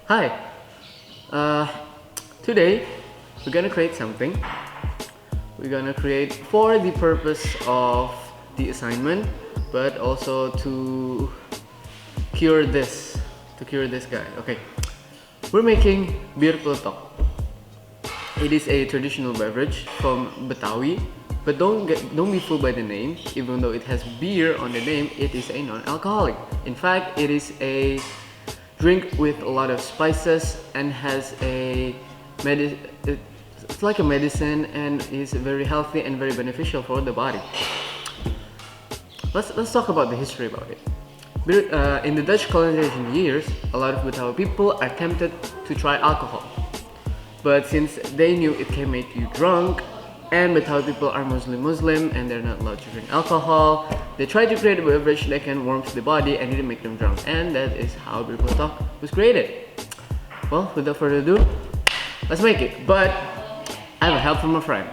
Hi. Uh, Today we're gonna create something. We're gonna create for the purpose of the assignment, but also to cure this, guy. Okay. We're making Bir Pletok. It is a traditional beverage from Betawi, but don't be fooled by the name. Even though it has beer on the name, it is a non-alcoholic. In fact, it is a drink with a lot of spices and has a it's like a medicine and is very healthy and very beneficial for the body. Let's talk about the history about it. In the Dutch colonization years, a lot of Betawi people are tempted to try alcohol. But since they knew it can make you drunk, and Betawi people are mostly Muslim and they're not allowed to drink alcohol, they tried to create a beverage that can warm the body and didn't make them drunk. And that is how Bir Pletok was created. Well, without further ado, let's make it. But I have a help from a friend.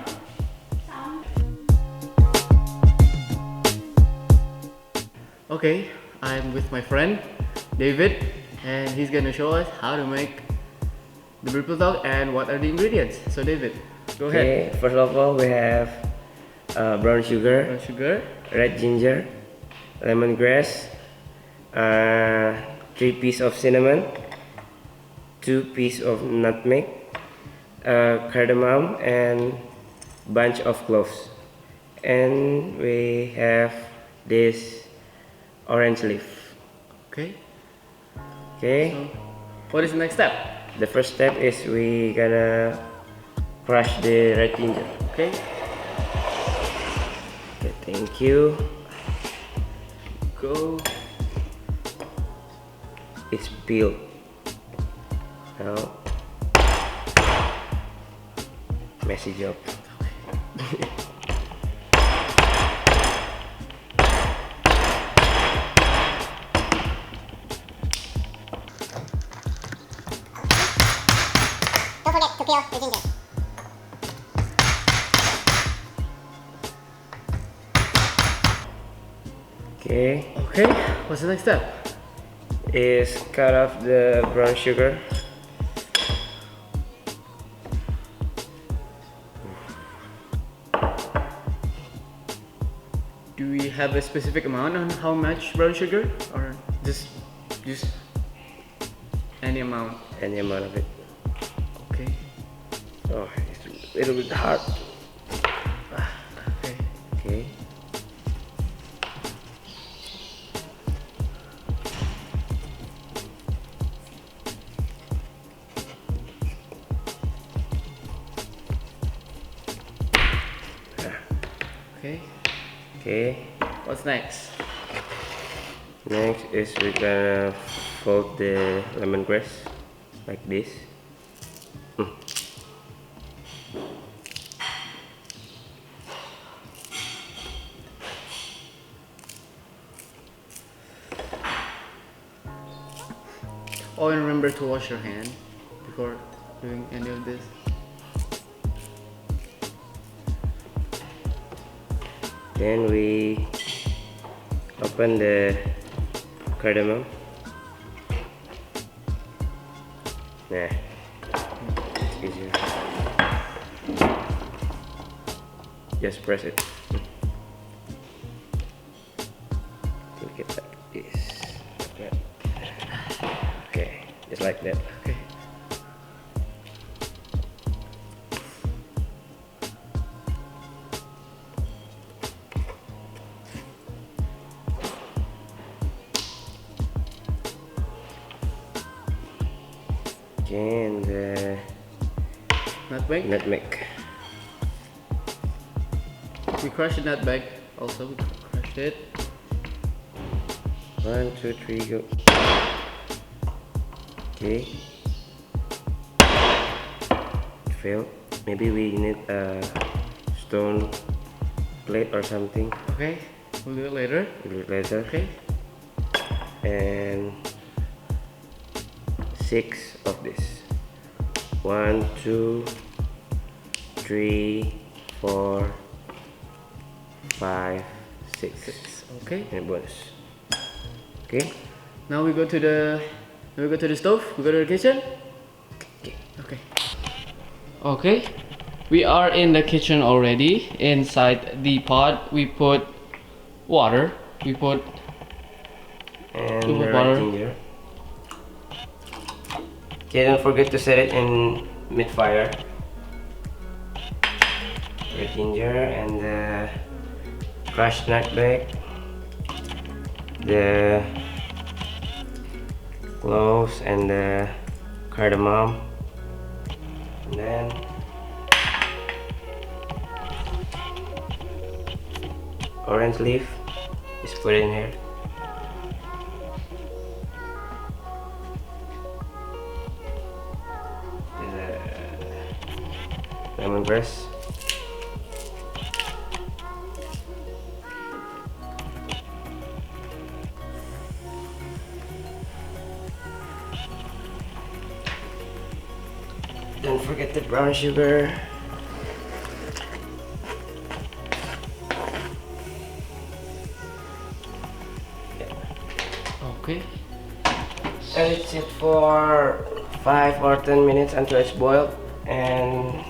Okay, I'm with my friend David, and he's gonna show us how to make the Bir Pletok and what are the ingredients. So David, go ahead. Okay, first of all we have brown sugar, red ginger, lemongrass, 3 pieces of cinnamon, 2 pieces of nutmeg, cardamom, and bunch of cloves. And we have this orange leaf. Okay. Okay. So, what is the next step? The first step is we gonna crush the red ginger. Okay. Okay, thank you. Go. It's peeled. Now, messy job. Don't forget to peel the ginger. Okay, Okay. What's the next step? is cut off the brown sugar. Do we have a specific amount on how much brown sugar, or just any amount? Any amount of it. Okay. Oh, it's a little bit hard. Okay. Okay. Okay. Okay. What's next? Next is we're gonna fold the lemongrass like this. Oh, and remember to wash your hand before doing any of this. Then we open the cardamom. Nah, it's easier. Just press it. Look at that. Yes. Like that. Okay, just like that. Okay. Okay, and the Nutmeg. nutmeg. We crushed the nutmeg. Also, we crushed it. 1, 2, 3, go. Okay. Failed. Maybe we need a stone plate or something. Okay. We'll do it later. We'll do it later. Okay. And 6 of this. 1, 2, 3, 4, 5, 6. Okay. And bonus. Okay. Now we go to the We go to the stove. We go to the kitchen. Okay. Okay. We are in the kitchen already. Inside the pot, we put water. We put red ginger. Okay, don't forget to set it in mid-fire. Red ginger and the crushed nutmeg, the cloves and the cardamom, and then orange leaf. Just put it in here. The lemongrass. Don't forget the brown sugar. Okay. And it's it for 5 or 10 minutes until it's boiled, and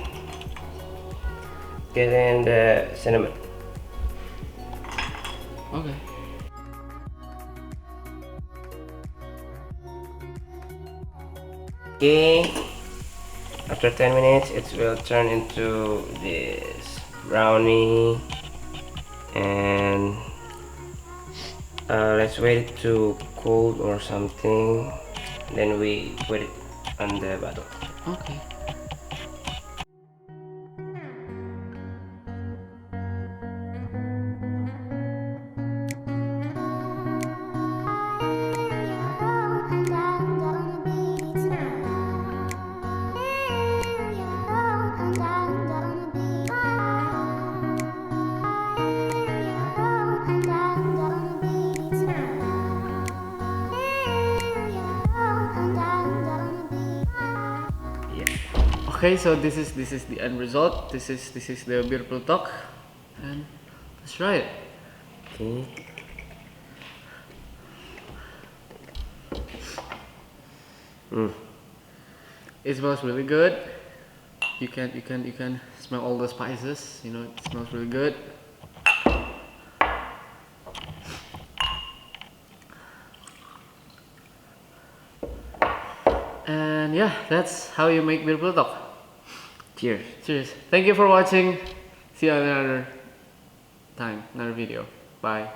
get in the cinnamon. Okay. Okay. After 10 minutes, it will turn into this brownie, and let's wait it to cool or something. Then we put it on the bottle. Okay. Okay, so this is the end result. This is the Bir Pletok, and let's try it. Okay. It smells really good. You can smell all the spices. You know, it smells really good. And yeah, that's how you make Bir Pletok. Cheers. Cheers. Thank you for watching. See you on another time, another video. Bye.